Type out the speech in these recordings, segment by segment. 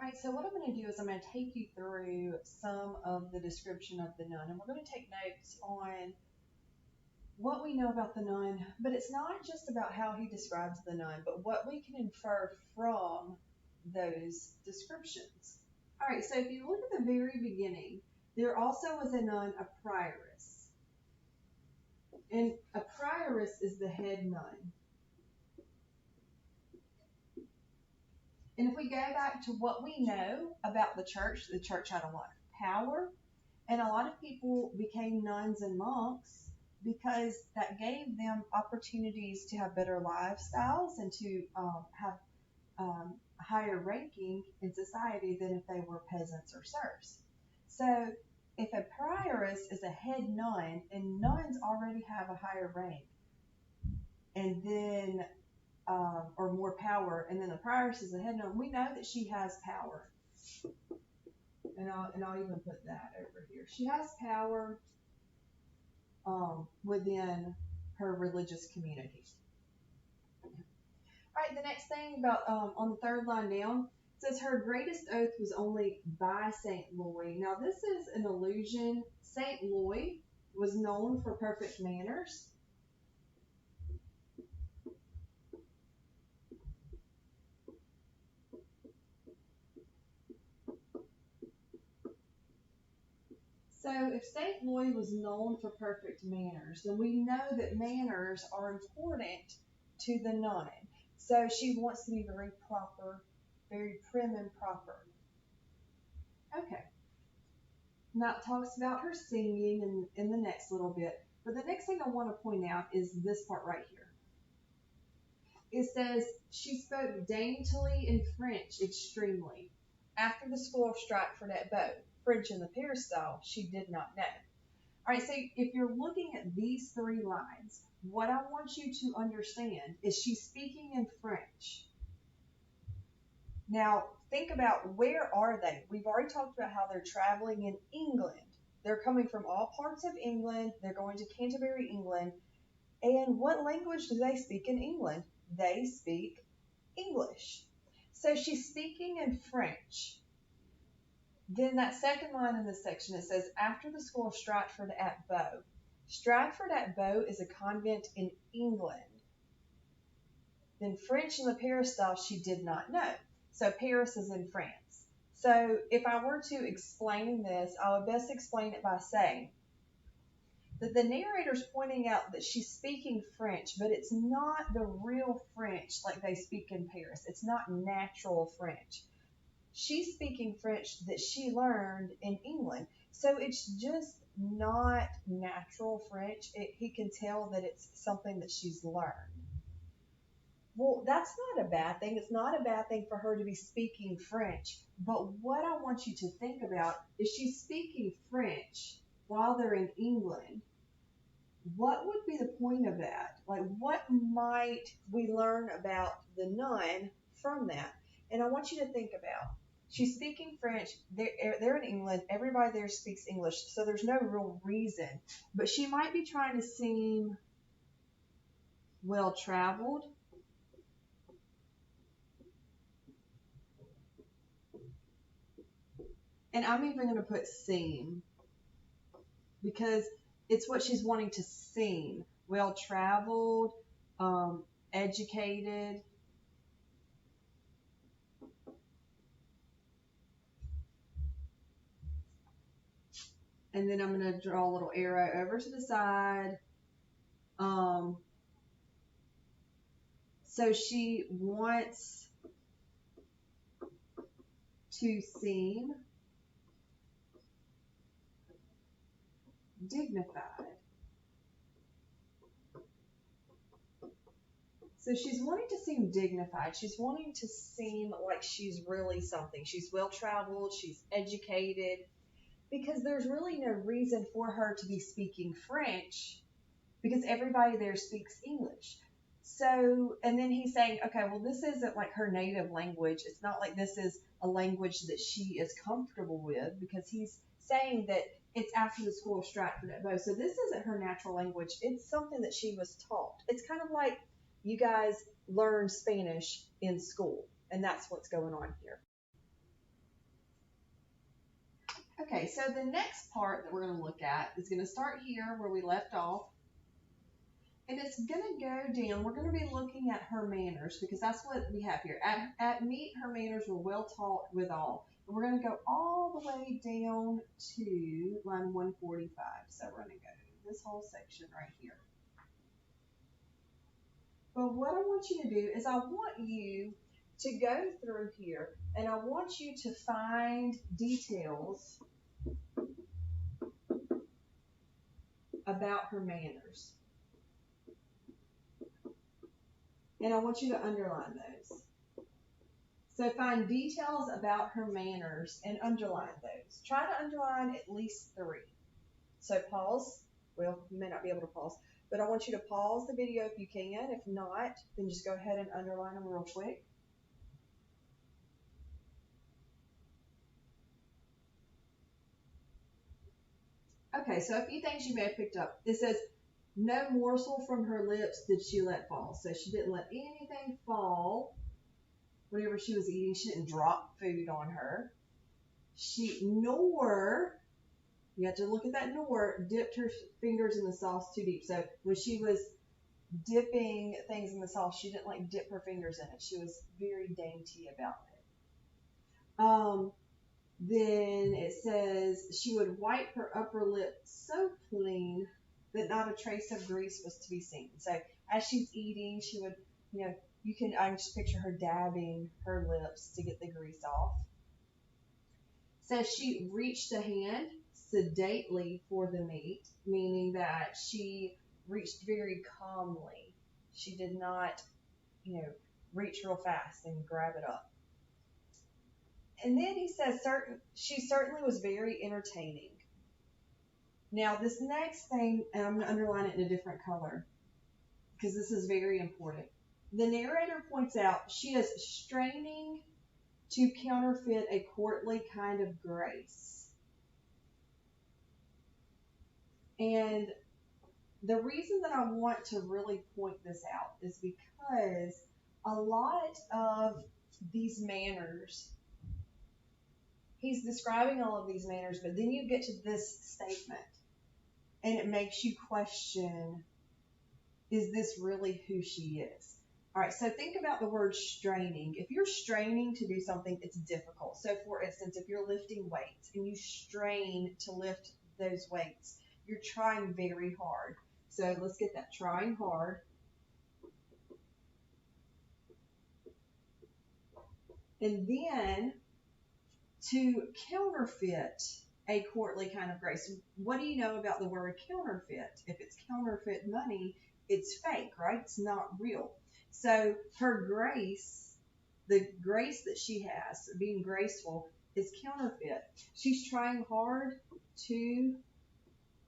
All right, so what I'm going to do is I'm going to take you through some of the description of the nun, and we're going to take notes on what we know about the nun, but it's not just about how he describes the nun, but what we can infer from those descriptions. All right, so if you look at the very beginning, there also was a nun, a prioress. And a prioress is the head nun. And if we go back to what we know about the church had a lot of power, and a lot of people became nuns and monks because that gave them opportunities to have better lifestyles and to have higher ranking in society than if they were peasants or serfs. So if a prioress is a head nun, and nuns already have a higher rank, and then or more power, and then the prioress is the head nun, we know that she has power. And I'll even put that over here. She has power within her religious community. All right, the next thing about on the third line down, it says her greatest oath was only by St. Louis. Now this is an allusion. St. Louis was known for perfect manners. So if St. Louis was known for perfect manners, then we know that manners are important to the nun. So she wants to be very proper, very prim and proper. Okay. Now it talks about her singing in the next little bit. But the next thing I want to point out is this part right here. It says, she spoke daintily in French extremely. After the school of Stratford at Bow, French in the peristyle, she did not know. All right, so if you're looking at these three lines, what I want you to understand is she's speaking in French. Now, think about, where are they? We've already talked about how they're traveling in England. They're coming from all parts of England. They're going to Canterbury, England. And what language do they speak in England? They speak English. So she's speaking in French. Then that second line in this section, it says, after the school of Stratford at Bow. Stratford at Bow is a convent in England. Then French in the peristyle she did not know. So Paris is in France. So if I were to explain this, I would best explain it by saying that the narrator's pointing out that she's speaking French, but it's not the real French like they speak in Paris. It's not natural French. She's speaking French that she learned in England. So it's just not natural French. He can tell that it's something that she's learned. Well, that's not a bad thing. It's not a bad thing for her to be speaking French. But what I want you to think about is she's speaking French while they're in England. What would be the point of that? Like, what might we learn about the nun from that? And I want you to think about, she's speaking French. They're in England. Everybody there speaks English, so there's no real reason. But she might be trying to seem well-traveled. And I'm even going to put seem, because it's what she's wanting to seem. Well-traveled, educated. And then I'm going to draw a little arrow over to the side. So she wants to seem dignified. So she's wanting to seem dignified. She's wanting to seem like she's really something. She's well-traveled. She's educated. Because there's really no reason for her to be speaking French, because everybody there speaks English. So, and then he's saying, okay, well, this isn't like her native language. It's not like this is a language that she is comfortable with, because he's saying that it's after the school of Stratford at Bow. So this isn't her natural language. It's something that she was taught. It's kind of like you guys learn Spanish in school, and that's what's going on here. Okay, so the next part that we're going to look at is going to start here where we left off. And it's going to go down. We're going to be looking at her manners because that's what we have here. At meat, her manners were well taught withal. And we're going to go all the way down to line 145. So we're going to go this whole section right here. But what I want you to do is I want you to go through here and I want you to find details about her manners. And I want you to underline those. So find details about her manners and underline those. Try to underline at least 3. So pause. Well, you may not be able to pause, but I want you to pause the video if you can. If not, then just go ahead and underline them real quick. Okay, so a few things you may have picked up. It says, no morsel from her lips did she let fall. So she didn't let anything fall whenever she was eating. She didn't drop food on her. Nor, you have to look at that nor, dipped her fingers in the sauce too deep. So when she was dipping things in the sauce, she didn't like dip her fingers in it. She was very dainty about it. Then it says she would wipe her upper lip so clean that not a trace of grease was to be seen. So as she's eating, she would, I can just picture her dabbing her lips to get the grease off. Says she reached a hand sedately for the meat, meaning that she reached very calmly. She did not, reach real fast and grab it up. And then he says she certainly was very entertaining. Now, this next thing, and I'm going to underline it in a different color because this is very important. The narrator points out she is straining to counterfeit a courtly kind of grace. And the reason that I want to really point this out is because a lot of these manners, he's describing all of these manners, but then you get to this statement and it makes you question, is this really who she is? All right, so think about the word straining. If you're straining to do something, it's difficult. So for instance, if you're lifting weights and you strain to lift those weights, you're trying very hard. So let's get that, trying hard. And then to counterfeit a courtly kind of grace. What do you know about the word counterfeit? If it's counterfeit money, it's fake, right? It's not real. So her grace, the grace that she has, being graceful, is counterfeit. She's trying hard to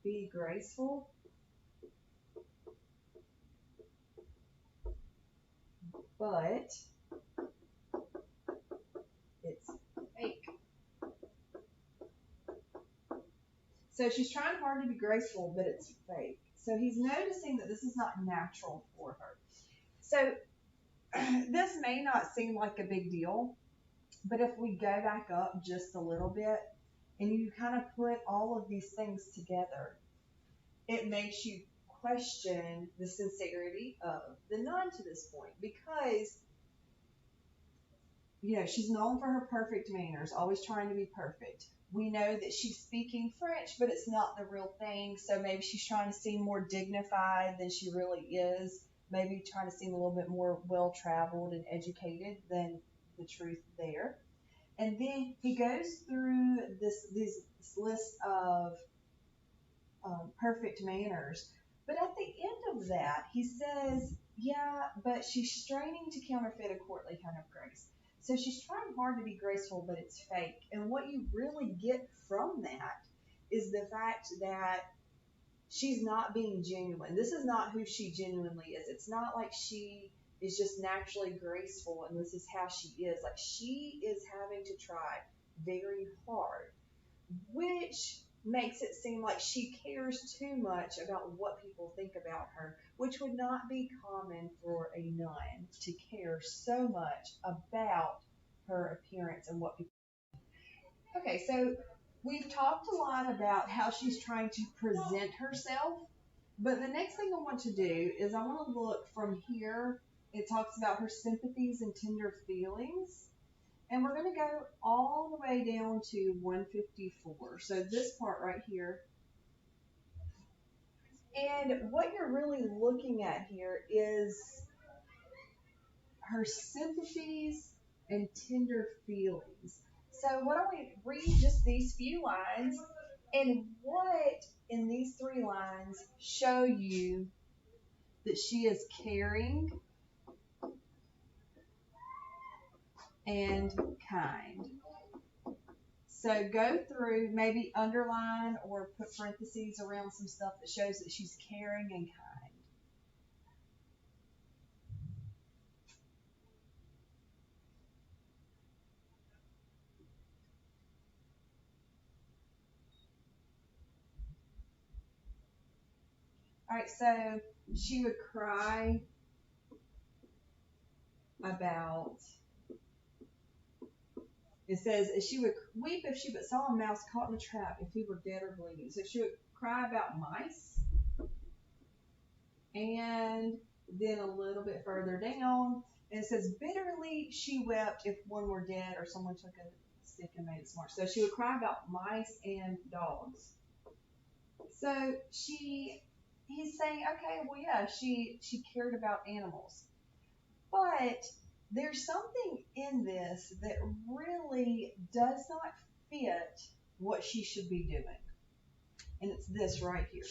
be graceful, but it's fake. So she's trying hard to be graceful, but it's fake. So he's noticing that this is not natural for her. So this may not seem like a big deal, but if we go back up just a little bit and you kind of put all of these things together, it makes you question the sincerity of the nun to this point because, she's known for her perfect manners, always trying to be perfect. We know that she's speaking French, but it's not the real thing. So maybe she's trying to seem more dignified than she really is. Maybe trying to seem a little bit more well-traveled and educated than the truth there. And then he goes through this list of perfect manners. But at the end of that, he says, yeah, but she's straining to counterfeit a courtly kind of grace. So she's trying hard to be graceful, but it's fake. And what you really get from that is the fact that she's not being genuine. This is not who she genuinely is. It's not like she is just naturally graceful and this is how she is. Like, she is having to try very hard, which makes it seem like she cares too much about what people think about her, which would not be common for a nun to care so much about her appearance and what people. Okay, so we've talked a lot about how she's trying to present herself, but the next thing I want to do is I want to look from here. It talks about her sympathies and tender feelings. And we're going to go all the way down to 154. So this part right here. And what you're really looking at here is her sympathies and tender feelings. So why don't we read just these few lines and what in these three lines show you that she is caring and kind. So go through, maybe underline or put parentheses around some stuff that shows that she's caring and kind. All right, so she would cry about, it says, she would weep if she but saw a mouse caught in a trap, if he were dead or bleeding. So she would cry about mice. And then a little bit further down, and it says, bitterly she wept if one were dead or someone took a stick and made it smart. So she would cry about mice and dogs. So he's saying, okay, well, yeah, she cared about animals. But there's something in this that really does not fit what she should be doing. And it's this right here.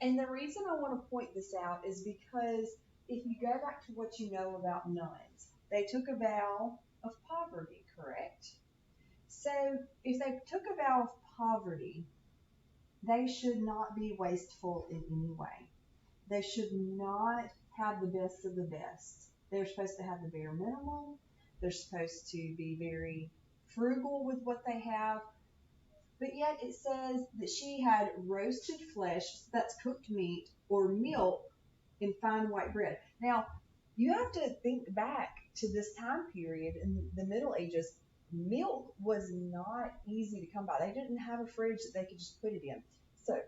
And the reason I want to point this out is because if you go back to what you know about nuns, they took a vow of poverty, correct? So if they took a vow of poverty, they should not be wasteful in any way. They should not have the best of the best. They're supposed to have the bare minimum. They're supposed to be very frugal with what they have. But yet it says that she had roasted flesh, that's cooked meat, or milk in fine white bread. Now, you have to think back to this time period in the Middle Ages. Milk was not easy to come by. They didn't have a fridge that they could just put it in.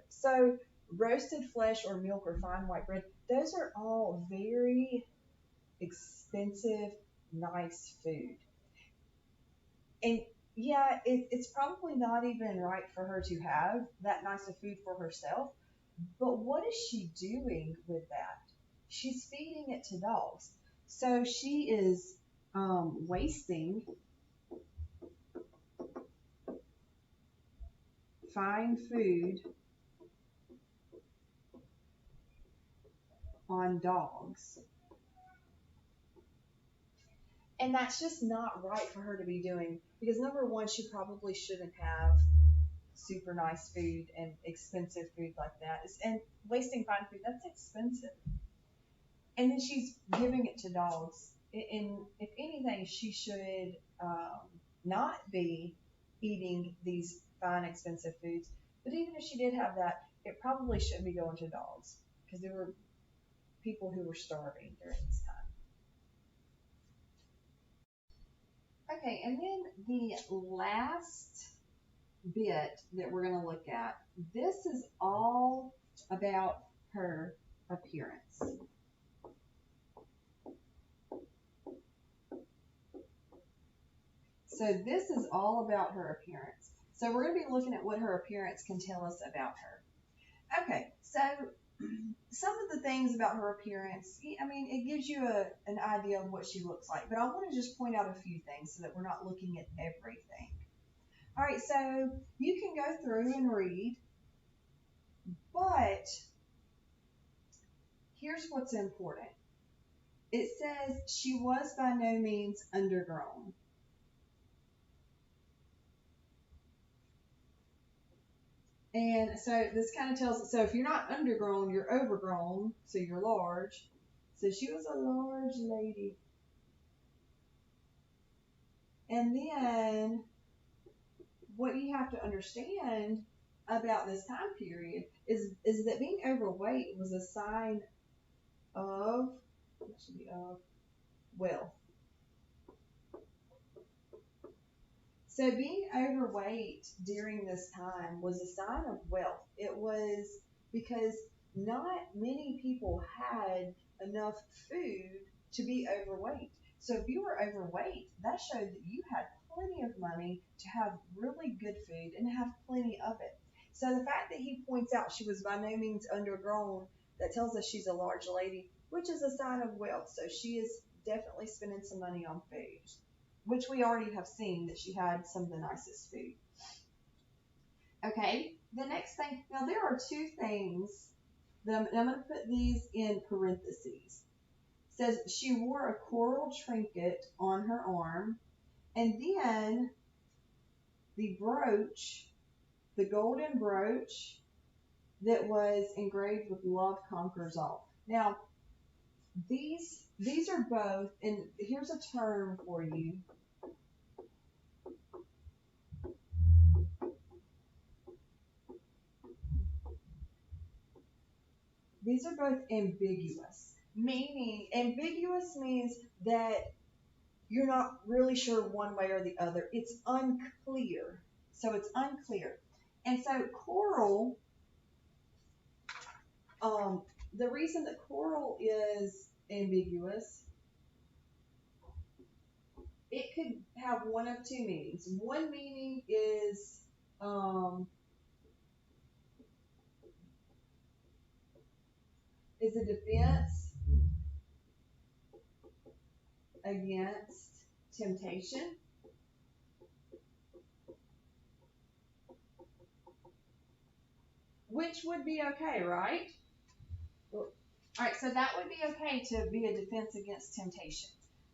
So roasted flesh or milk or fine white bread, those are all very expensive, nice food. And yeah, it's probably not even right for her to have that nice of food for herself. But what is she doing with that? She's feeding it to dogs. So she is wasting fine food on dogs. And that's just not right for her to be doing because number one, she probably shouldn't have super nice food and expensive food like that. And wasting fine food, that's expensive. And then she's giving it to dogs. And if anything, she should not be eating these fine, expensive foods. But even if she did have that, it probably shouldn't be going to dogs because there were people who were starving during this time. Okay, and then the last bit that we're going to look at, this is all about her appearance. So this is all about her appearance. So we're going to be looking at what her appearance can tell us about her. Okay, so some of the things about her appearance, I mean, it gives you an idea of what she looks like, but I want to just point out a few things so that we're not looking at everything. All right, so you can go through and read, but here's what's important. It says she was by no means undergrown. And so this kind of tells us, so if you're not undergrown, you're overgrown, so you're large. So she was a large lady. And then what you have to understand about this time period is that being overweight was a sign of, it should be of, wealth. So being overweight during this time was a sign of wealth. It was because not many people had enough food to be overweight. So if you were overweight, that showed that you had plenty of money to have really good food and have plenty of it. So the fact that he points out she was by no means undergrown, that tells us she's a large lady, which is a sign of wealth. So she is definitely spending some money on food, which we already have seen that she had some of the nicest food. Okay, the next thing, now there are two things that I'm going to put these in parentheses. It says she wore a coral trinket on her arm, and then the brooch, the golden brooch that was engraved with love conquers all. Now, these are both, and here's a term for you. These are both ambiguous, meaning ambiguous means that you're not really sure one way or the other. It's unclear. So it's unclear. And so coral, the reason that coral is ambiguous, it could have one of two meanings. One meaning is a defense against temptation, which would be okay, right? All right, so that would be okay to be a defense against temptation.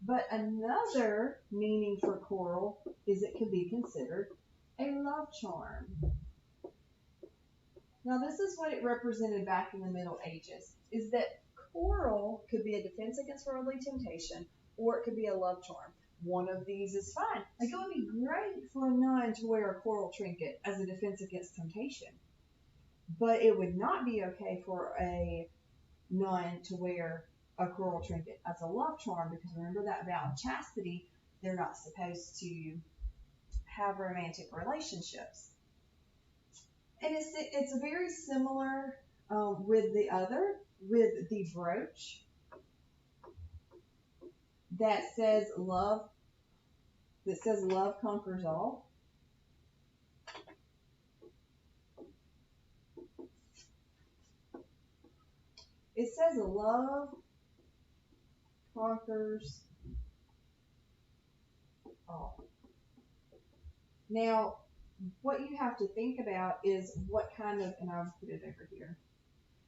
But another meaning for coral is it could be considered a love charm. Now, this is what it represented back in the Middle Ages, is that coral could be a defense against worldly temptation, or it could be a love charm. One of these is fine. Like, it would be great for a nun to wear a coral trinket as a defense against temptation. But it would not be okay for a nun to wear a coral trinket as a love charm, because remember that vow of chastity, they're not supposed to have romantic relationships. And it's very similar with the brooch that says love conquers all. It says love conquers all. Now, what you have to think about is what kind of, and I'll put it over here,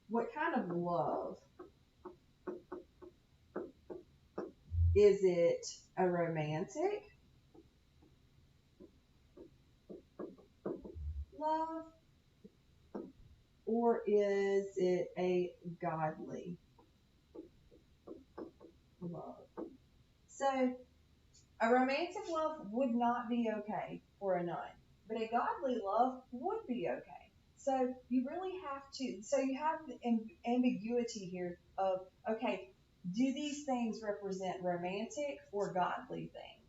what kind of love? Is it a romantic love, or is it a godly love? So a romantic love would not be okay for a nun, but a godly love would be okay. So you really have to, so you have the ambiguity here of, okay, do these things represent romantic or godly things?